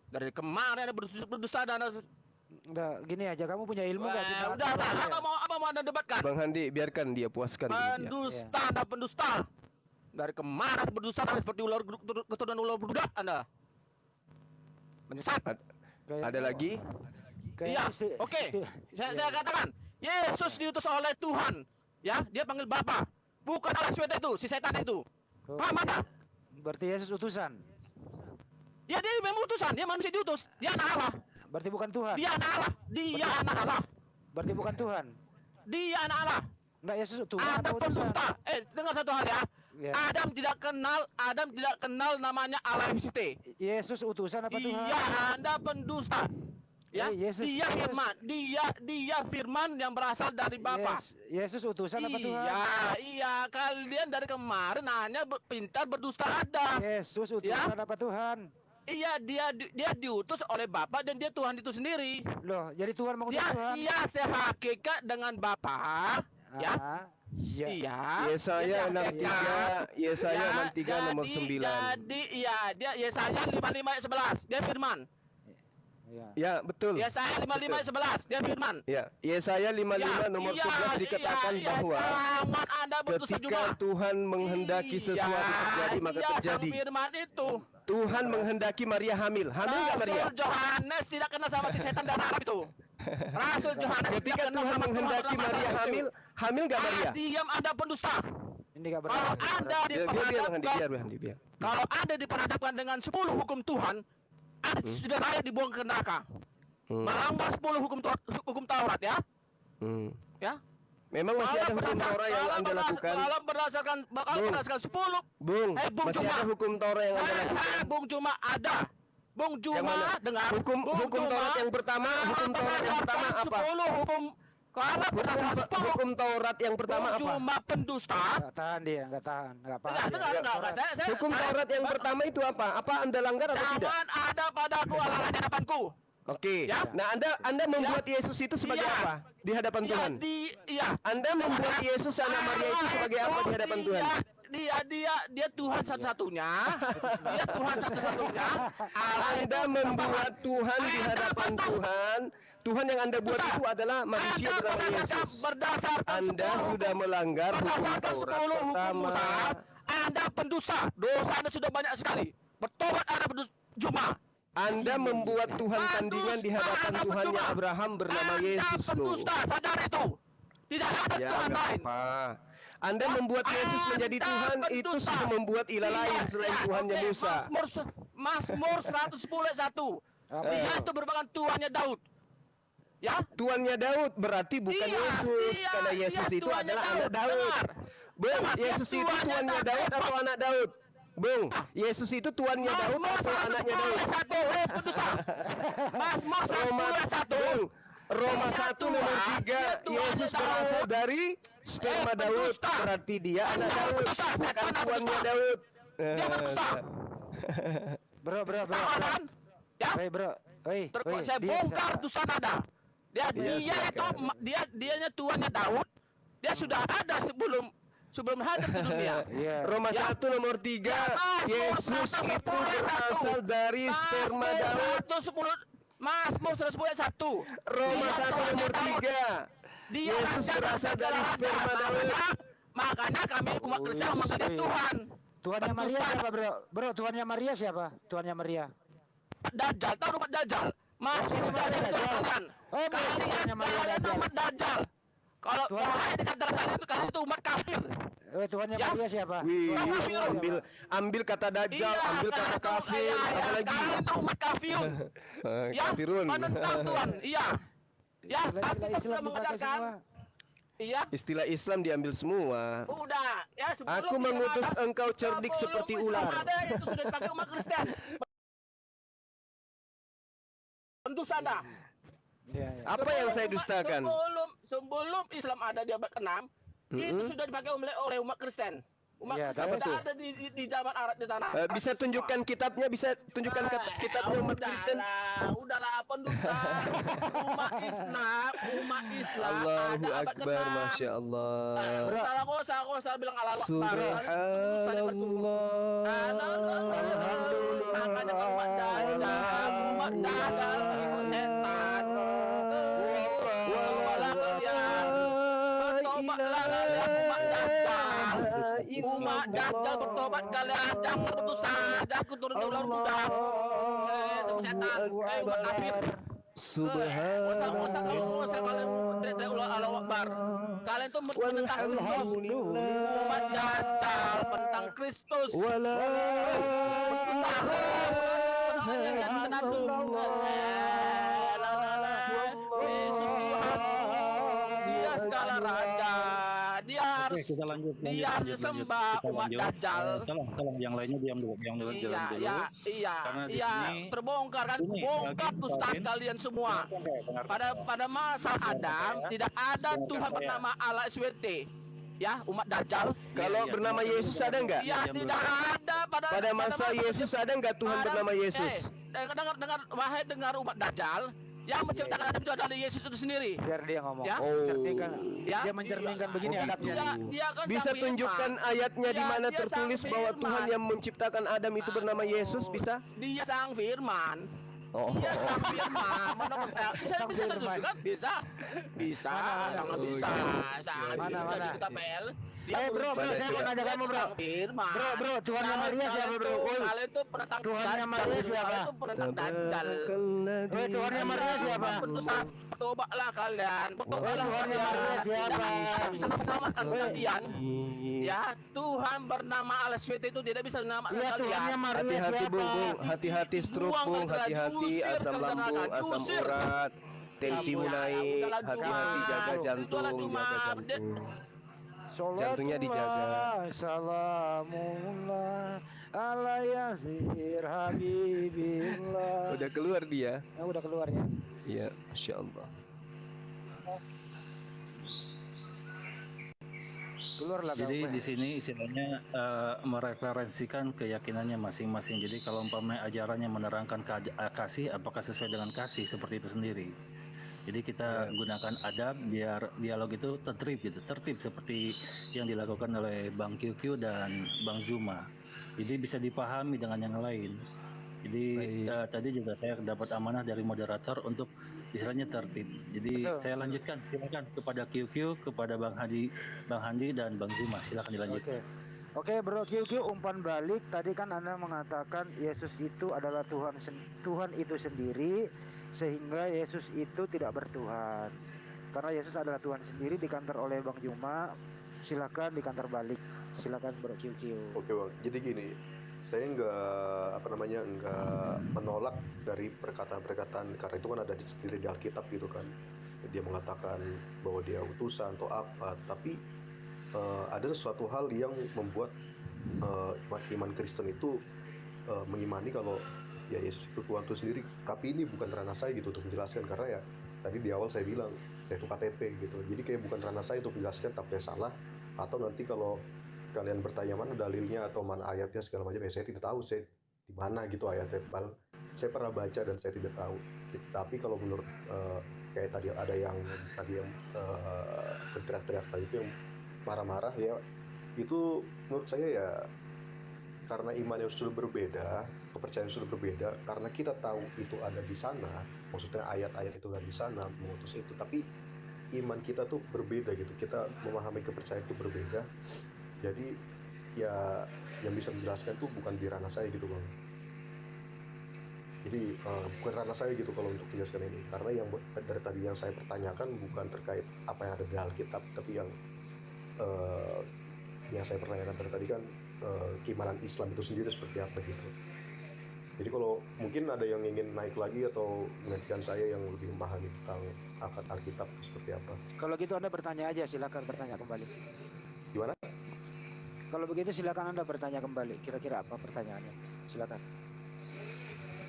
Dari kemarin ada berdusta dan Udah gini aja, kamu punya ilmu nggak? udah, apa mau Anda debatkan? Bang Handi, biarkan dia puaskan dulu dia. Pendusta Anda pendusta. Dari kemarin berdusta seperti ular keturunan ular beludak Anda. Menyesat. Ada lagi? Iya, oke. Saya katakan, Yesus diutus oleh Tuhan. Ya, dia panggil Bapa. Bukan Allah SWT itu, si setan itu. Paham Anda? Berarti Yesus utusan. Ya dia memang utusan, dia manusia diutus. Dia anak Allah. Berarti bukan Tuhan. Dia anak Allah. Dia anak Allah. Berarti bukan Tuhan. Dia anak Allah. Enggak, Yesus Tuhan Anda atau utusan? pendusta. Dengar satu hal ya. Ya. Adam tidak kenal namanya Allah SWT. Yesus utusan apa Tuhan? Iya, Anda pendusta. Ya, Yesus, dia firman, dia firman yang berasal dari Bapa. Yesus utusan apa Tuhan? Iya, kalian dari kemarin hanya pintar berdusta ada. Yesus utusan apa Tuhan? Iya, dia diutus oleh Bapa dan dia Tuhan itu sendiri. Loh, jadi Tuhan mengutus Tuhan? Iya, sehakikat dengan Bapa. Ya. Iya. Yesaya 63 nomor 9. Jadi iya, dia Yesaya 55 ayat 11. Dia firman. Ya, betul. Yesaya 55 ayat 11. Dia firman. Ya, Yesaya 55 nomor 11 dikatakan bahwa ketika Tuhan menghendaki sesuatu terjadi maka terjadi. Firman itu. Tuhan menghendaki Maria hamil. Hamil enggak Maria? Rasul Yohanes tidak kenal sama si setan dan Arab itu. Rasul Yohanes ketika Tuhan menghendaki Maria hamil, hamil enggak Maria? Diam, Anda pendusta. Ini enggak benar. Kalau Anda diperhadapkan dengan 10 hukum Tuhan, Anda sudah layak dibuang ke neraka. Melanggar 10 hukum Taurat ya. Ya. Memang masih ada hukum Taurat yang Anda lakukan? Kalau berdasarkan 10. Bung, masih ada hukum Taurat yang Anda lakukan? Bung Cuma ada. Bung Cuma dengar. Hukum Taurat yang pertama, hukum Taurat yang pertama apa? 10 hukum. Kalau berdasarkan hukum Taurat yang pertama apa? Cuma pendusta. Enggak tahan dia, enggak tahan. Enggak paham. Enggak. Hukum Taurat yang pertama itu apa? Apa Anda langgar atau tidak? Jangan ada padaku Allah di hadapanku. Oke. Ya. Nah, Anda membuat Yesus itu sebagai apa di hadapan Tuhan? Anda membuat Yesus anak Maria itu sebagai apa di hadapan Tuhan? Dia Tuhan satu-satunya. Dia Tuhan satu-satunya. Anda membuat Tuhan di hadapan Tuhan. Tuhan yang Anda buat itu adalah manusia bernama Yesus. Anda sudah melanggar hukum Taurat pertama. Anda pendusta. Dosa Anda sudah banyak sekali. Bertobat Anda pendusta. Cuma Anda membuat Tuhan tandingan di hadapan Tuhannya Abraham bernama Yesus loh. Sadar itu. Tidak ada Tuhan lain. Anda membuat Yesus menjadi Tuhan, itu sudah membuat ilah lain selain Tuhannya Musa. Mazmur 110 ayat 1. Dia itu merupakan Tuhannya Daud. Ya? Tuannya Daud berarti bukan Yesus, karena Yesus itu adalah anak Daud. Bung, Yesus itu tuannya Daud atau anak Daud? Bung, Yesus itu tuannya Daud atau anaknya Daud? Mazmur 110 Roma 1 nomor 3, Yesus berasal dari sperma Daud, berarti dia anak Daud, bukan tuannya Daud. Dia berdusta. Bro. Ya? Hei, bro. Saya bongkar dusta Anda. Dianya tuannya Daud. Dia sudah ada sebelum hadir di dunia. Roma 1 nomor 3, Yesus itu berasal dari sperma Daud. Mazmur 110 ayat 1. Roma 1 nomor 3, Yesus berasal dari sperma Daud. Makanya kami umat Kristen memanggil dia Tuhan. Tuhannya Maria siapa, bro? Bro, Tuhannya Maria siapa? Tuhannya Maria. Dajjal, tahu umat Dajjal? Masih berada di kalian. Kalian umat Dajjal. Kalau kalian dikatakan kalian itu umat kafir. Tuhannya Maria siapa? Ambil kata Dajjal, ambil kata kafir, apa lagi? Kalian itu umat kafir. Kafirun. Menentang Tuhan. Iya. Ya, Istilah Islam dipakai semua. Iya. Istilah Islam diambil semua. Udah, ya sebelum Aku mengutus engkau cerdik seperti ular. Ada itu sudah dipakai umat Kristen. Pendusta Anda. Apa yang saya dustakan? Sebelum Islam ada di abad ke-6, itu sudah dipakai oleh umat Kristen. Umat Kristen tidak ada di zaman Arab di tanah. Bisa tunjukkan kitabnya, bisa tunjukkan kitabnya umat Kristen. Udahlah pendusta. Umat Islam Allahu ada abad Akbar, ke-6. Masya Allah. Salah bilang Allah Subhanallah. Makanya kalau umat kalian jangan putus jangan turun ular kuda. Sama setan, umat kafir. Usah kalian teriak Allahu Akbar. Kalian tuh menentang Kristus, umat Dajjal, tentang Kristus. Dia segala raja, dia harus dia sembah umat Dajjal. Tolong yang lainnya diam dulu, jalan dulu. Karena di sini terbongkar kan, bongkar ustaz kalian semua. Pada masa Adam tidak ada Tuhan bernama Allah SWT. Ya, umat Dajjal. Kalau bernama Yesus ada nggak? Ya, tidak ada Pada masa Yesus ada nggak Tuhan bernama Yesus? Dengar, wahai dengar umat Dajjal, yang menciptakan Adam itu adalah Yesus itu sendiri. Biar dia ngomong. Ya? Mencerminkan. Ya? Dia mencerminkan begini adabnya. Dia kan Bisa sang tunjukkan firman. ayatnya di mana Dia tertulis sang bahwa firman. Tuhan yang menciptakan Adam itu bernama Yesus? Bisa? Dia sang firman. Oh. Dia sang firman. Bisa tunjukkan? Bisa. Sangat bisa. Sangat Mana? bisa kita PL. Bro, saya mau nanya kamu, bro. Firman. Bro, Tuhannya Maria siapa, bro? Kalian tuh penentang Tuhannya Maria siapa? Kalian tuh penentang Dajjal. Tuhannya Maria siapa? Tobatlah kalian. Tuhannya Maria siapa? Tidak bisa menyelamatkan kalian. Ya, Tuhan bernama Allah SWT itu tidak bisa menyelamatkan Ya, kalian. Tuhannya Maria Hati-hati siapa? bung, hati-hati stroke Buang bung, ke hati-hati diusir asam ke lambung, neraka, asam diusir. urat, tensimu Ya, naik, udahlah, hati-hati Cuma. jaga Udahlah, jantung, Cuma. jaga jantung. Salatullah, Jantungnya dijaga. Salamullah ala yasir habibillah. Udah keluar dia. Udah keluarnya. Iya, Masya Allah. Keluarlah. Jadi di sini istilahnya mereferensikan keyakinannya masing-masing. Jadi kalau umpamanya ajarannya menerangkan kasih, apakah sesuai dengan kasih seperti itu sendiri. Jadi kita gunakan adab biar dialog itu tertib seperti yang dilakukan oleh Bang QQ dan Bang Zuma. Jadi bisa dipahami dengan yang lain. Jadi tadi juga saya dapat amanah dari moderator untuk istilahnya tertib. Jadi saya lanjutkan, silakan kepada QQ, kepada Bang Handi dan Bang Zuma, silakan dilanjutkan. Oke, Bro QQ, umpan balik. Tadi kan Anda mengatakan Yesus itu adalah Tuhan itu sendiri, sehingga Yesus itu tidak bertuhan. Karena Yesus adalah Tuhan sendiri, dikantor oleh Bang Zuma. Silakan dikantor balik. Silakan Bro QQ. Oke Bang, jadi gini, saya nggak menolak dari perkataan-perkataan karena itu kan ada di Alkitab gitu kan. Dia mengatakan bahwa dia utusan atau apa, tapi ada sesuatu hal yang membuat iman Kristen itu mengimani kalau ya Yesus itu Tuhan itu sendiri. Tapi ini bukan ranah saya gitu untuk menjelaskan, karena ya tadi di awal saya bilang saya itu KTP gitu. Jadi kayak bukan ranah saya untuk menjelaskan tapi salah, atau nanti kalau kalian bertanya mana dalilnya atau mana ayatnya segala macam, ya saya tidak tahu saya di mana gitu ayatnya. Saya pernah baca dan saya tidak tahu. Tapi kalau menurut kayak tadi ada yang berteriak-teriak tadi itu yang marah-marah, ya itu menurut saya ya karena imannya sudah berbeda, kepercayaan sudah berbeda, karena kita tahu itu ada di sana, maksudnya ayat-ayat itu ada di sana mengutus itu, tapi iman kita tuh berbeda gitu, kita memahami kepercayaan itu berbeda. Jadi ya yang bisa menjelaskan tuh bukan di ranah saya gitu Bang. Jadi bukan ranah saya gitu kalau untuk menjelaskan ini, karena yang dari tadi yang saya pertanyakan bukan terkait apa yang ada di Alkitab, tapi yang saya pertanyakan dari tadi kan keimanan Islam itu sendiri seperti apa gitu. Jadi kalau mungkin ada yang ingin naik lagi atau menggantikan saya yang lebih memahami tentang Alkitab itu seperti apa. Kalau gitu Anda bertanya aja, silakan bertanya kembali. Gimana? Kalau begitu silakan Anda bertanya kembali. Kira-kira apa pertanyaannya? Silakan.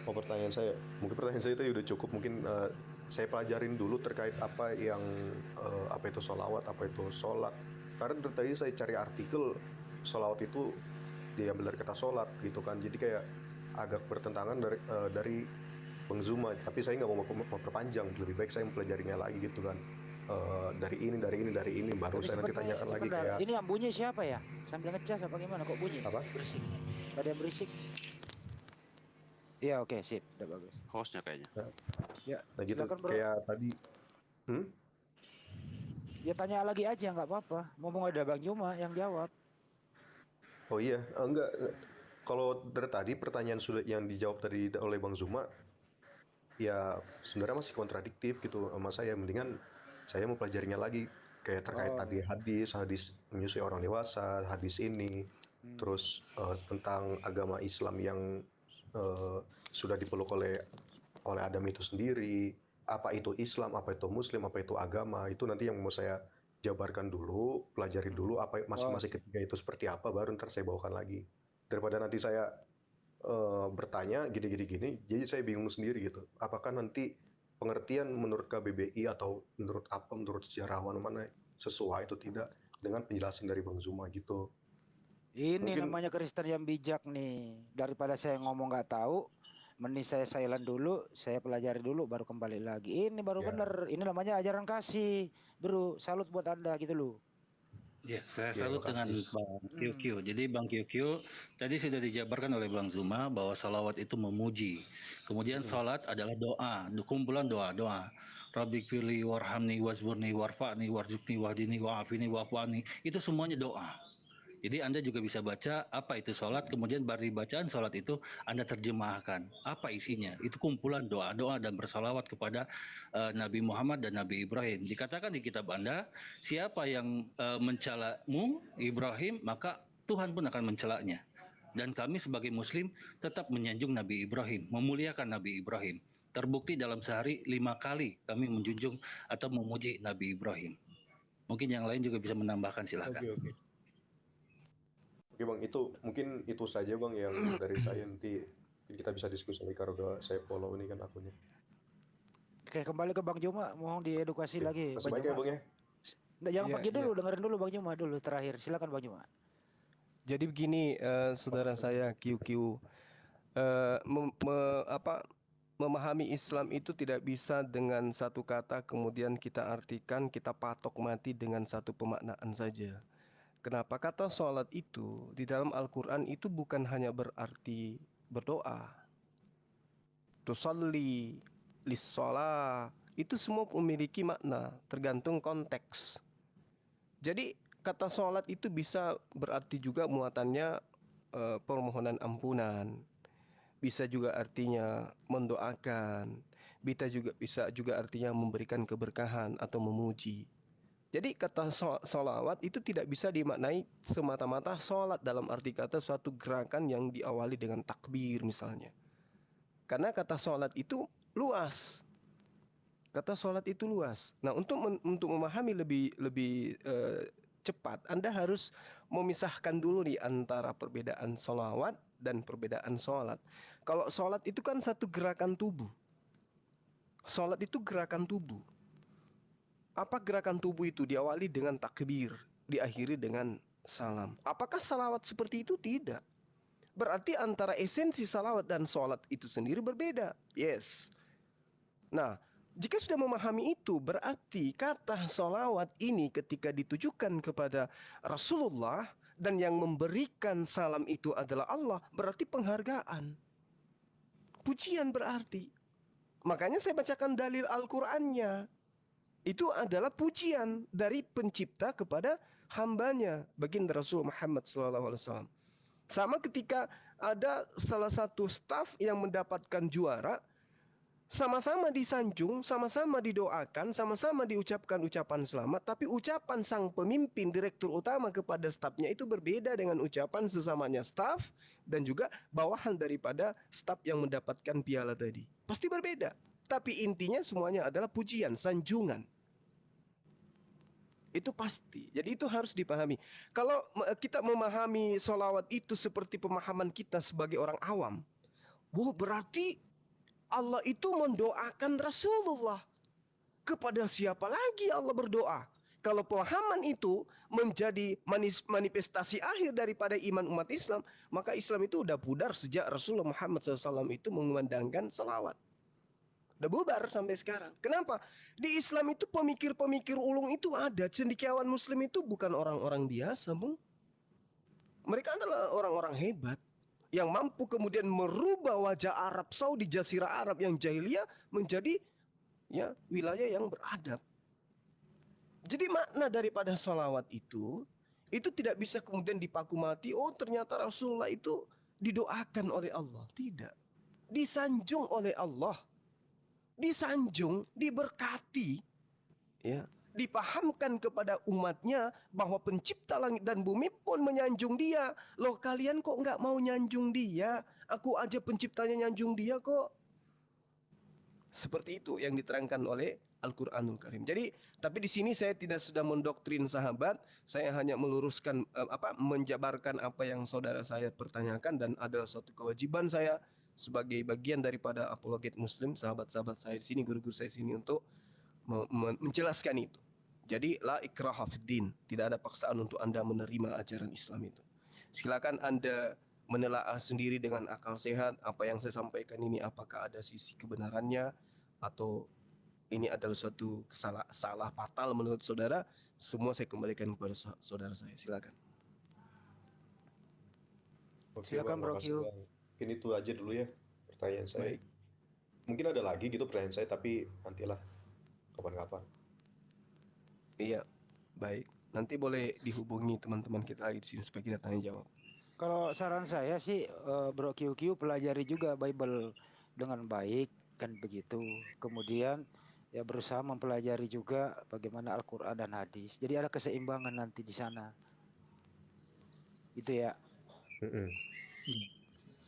Oh, pertanyaan saya, mungkin pertanyaan saya itu udah cukup. Mungkin saya pelajarin dulu terkait apa yang apa itu sholawat, apa itu sholat. Karena tadi saya cari artikel sholawat itu diambil dari kata sholat gitu kan. Jadi kayak agak bertentangan dari Bang Zuma. Tapi saya nggak mau memperpanjang. Lebih baik saya mempelajarinya lagi gitu kan. Dari ini baru saya nanti tanyakan lagi kayak. Ini yang bunyi siapa ya? Sambil ngecas apa gimana? Kok bunyi? Apa? Berisik. Ada yang berisik. Iya, oke, sip, udah bagus. Hostnya kayaknya. Ya, Nah gitu silakan, Bro. kayak tadi. Ya tanya lagi aja nggak apa-apa. Mumpung ada Bang Juma yang jawab. Oh iya, enggak. Kalau dari tadi pertanyaan sudah yang dijawab tadi oleh Bang Zuma, ya sebenarnya masih kontradiktif gitu sama saya. Mendingan saya mau pelajarinya lagi kayak terkait Oh, tadi hadis menyusui orang dewasa, hadis ini, terus tentang agama Islam yang eh, sudah dipeluk oleh Adam itu sendiri. Apa itu Islam, apa itu Muslim, apa itu agama, itu nanti yang mau saya jabarkan dulu, pelajari dulu apa oh, masing-masing ketiga itu seperti apa, baru ntar saya bawakan lagi. Daripada nanti saya bertanya gini, jadi saya bingung sendiri gitu. Apakah nanti pengertian menurut KBBI atau menurut sejarawan mana sesuai atau tidak dengan penjelasan dari Bang Zuma gitu. ini Mungkin namanya Kristen yang bijak nih. Daripada saya ngomong nggak tahu, mending saya silent dulu, saya pelajari dulu, baru kembali lagi. Ini baru ya, bener. Ini namanya ajaran kasih, bro. Salut buat Anda gitu loh. Ya, saya ya salut dengan makasih. Bang Hmm. QQ. Jadi Bang QQ tadi sudah dijabarkan oleh Bang Zuma bahwa salawat itu memuji. Kemudian salat adalah doa, kumpulan doa-doa. Rabbik firli warhamni wasburni warfa'ni warzuqni wahdini wa'afini wa'fu'ani. Itu semuanya doa. Jadi Anda juga bisa baca apa itu sholat, kemudian dari bacaan sholat itu Anda terjemahkan apa isinya. Itu kumpulan doa-doa dan bersalawat kepada Nabi Muhammad dan Nabi Ibrahim. Dikatakan di kitab Anda, siapa yang mencelamu Ibrahim, maka Tuhan pun akan mencelaknya. Dan kami sebagai Muslim tetap menyanjung Nabi Ibrahim, memuliakan Nabi Ibrahim. Terbukti dalam sehari 5 kali kami menjunjung atau memuji Nabi Ibrahim. Mungkin yang lain juga bisa menambahkan, silahkan. Oke. Oke Bang, itu mungkin itu saja Bang yang dari saya. Nanti kita bisa diskusi lagi karena udah saya follow ini kan akunnya. Oke, kembali ke Bang Juma, mohon diedukasi Oke, lagi masih Bang baik ya Juma. Bang ya. Nggak, jangan Iya, pergi iya. dulu, dengerin dulu Bang Juma dulu terakhir. Silakan Bang Juma. Jadi begini, saudara saya QQ, memahami Islam itu tidak bisa dengan satu kata kemudian kita artikan, kita patok mati dengan satu pemaknaan saja. Kenapa? Kata sholat itu di dalam Al-Quran itu bukan hanya berarti berdoa. Tusalli, lissolah, itu semua memiliki makna, tergantung konteks. Jadi kata sholat itu bisa berarti juga muatannya permohonan ampunan. Bisa juga artinya mendoakan. Bisa juga artinya memberikan keberkahan atau memuji. Jadi kata sholawat itu tidak bisa dimaknai semata-mata sholat dalam arti kata suatu gerakan yang diawali dengan takbir misalnya. Karena kata sholat itu luas. Kata sholat itu luas. Nah, untuk memahami lebih cepat, Anda harus memisahkan dulu nih antara perbedaan sholawat dan perbedaan sholat. Kalau sholat itu kan satu gerakan tubuh. Sholat itu gerakan tubuh. Apa gerakan tubuh itu? Diawali dengan takbir, diakhiri dengan salam. Apakah salawat seperti itu? Tidak. Berarti antara esensi salawat dan sholat itu sendiri berbeda. Yes. Nah, jika sudah memahami itu, berarti kata sholawat ini ketika ditujukan kepada Rasulullah dan yang memberikan salam itu adalah Allah, berarti penghargaan. Pujian berarti. Makanya saya bacakan dalil Al-Qur'annya. Itu adalah pujian dari pencipta kepada hambanya, baginda Rasul Muhammad SAW. Sama ketika ada salah satu staf yang mendapatkan juara, sama-sama disanjung, sama-sama didoakan, sama-sama diucapkan ucapan selamat, tapi ucapan sang pemimpin direktur utama kepada stafnya itu berbeda dengan ucapan sesamanya staf dan juga bawahan daripada staf yang mendapatkan piala tadi. Pasti berbeda. Tapi intinya semuanya adalah pujian, sanjungan. Itu pasti. Jadi itu harus dipahami. Kalau kita memahami sholawat itu seperti pemahaman kita sebagai orang awam, berarti Allah itu mendoakan Rasulullah. Kepada siapa lagi Allah berdoa? Kalau pemahaman itu menjadi manifestasi akhir daripada iman umat Islam, maka Islam itu udah pudar sejak Rasulullah Muhammad SAW itu mengumandangkan salawat. Udah bubar sampai sekarang. Kenapa? Di Islam itu pemikir-pemikir ulung itu ada. Cendekiawan Muslim itu bukan orang-orang biasa, Bung. Mereka adalah orang-orang hebat yang mampu kemudian merubah wajah Arab Saudi, Jazirah Arab yang jahiliyah menjadi wilayah yang beradab. Jadi makna daripada sholawat itu Itu tidak bisa kemudian dipaku mati, oh ternyata Rasulullah itu didoakan oleh Allah. Tidak. Disanjung oleh Allah. Disanjung, diberkati, ya, dipahamkan kepada umatnya bahwa pencipta langit dan bumi pun menyanjung dia. Loh kalian kok nggak mau nyanjung dia? Aku aja penciptanya nyanjung dia kok. Seperti itu yang diterangkan oleh Al-Qur'anul Karim. Jadi, tapi di sini saya tidak sedang mendoktrin sahabat, saya hanya meluruskan menjabarkan apa yang saudara saya pertanyakan dan adalah suatu kewajiban saya sebagai bagian daripada apologet muslim, sahabat-sahabat saya di sini, guru-guru saya di sini untuk menjelaskan itu. Jadi la ikraha fiddin, tidak ada paksaan untuk Anda menerima ajaran Islam itu. Silakan Anda menelaah sendiri dengan akal sehat apa yang saya sampaikan ini, apakah ada sisi kebenarannya atau ini adalah suatu salah fatal menurut saudara. Semua saya kembalikan kepada saudara saya. Silakan. Oke, Silakan, Bang, Bro makasih, Q. Bang. Mungkin itu aja dulu ya pertanyaan saya. Baik. Mungkin ada lagi gitu pertanyaan saya, tapi nantilah kapan-kapan. Iya, baik. Nanti boleh dihubungi teman-teman kita lagi di sini supaya kita tanya jawab. Kalau saran saya sih, Bro QQ pelajari juga Bible dengan baik, kan begitu. Kemudian ya berusaha mempelajari juga bagaimana Al-Quran dan hadis. Jadi ada keseimbangan nanti di sana. Itu ya.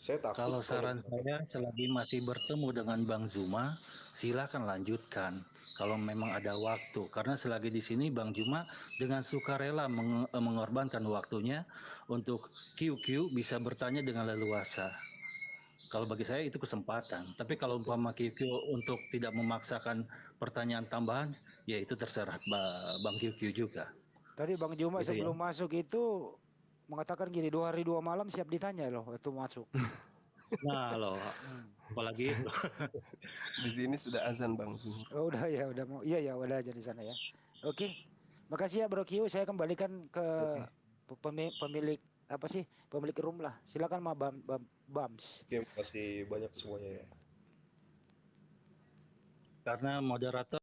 Saya takut Kalau saran saya selagi masih bertemu dengan Bang Zuma, silakan lanjutkan kalau memang ada waktu. Karena selagi di sini Bang Zuma dengan sukarela mengorbankan waktunya untuk QQ bisa bertanya dengan leluasa. Kalau bagi saya itu kesempatan. Tapi kalau umpama QQ untuk tidak memaksakan pertanyaan tambahan, ya itu terserah Bang QQ juga. Tadi Bang Juma Gitu ya. sebelum masuk itu mengatakan gini, 2 hari 2 malam siap ditanya loh waktu masuk. Nah loh, apalagi Di sini sudah azan Bang Zuhur. Oh, udah ya, udah mau. Iya ya, udah aja di sana ya. Oke. Makasih ya Bro Q. Saya kembalikan ke pemilik apa sih? Pemilik room lah. Silakan Ma Bams. Oke, makasih banyak semuanya ya. karena moderator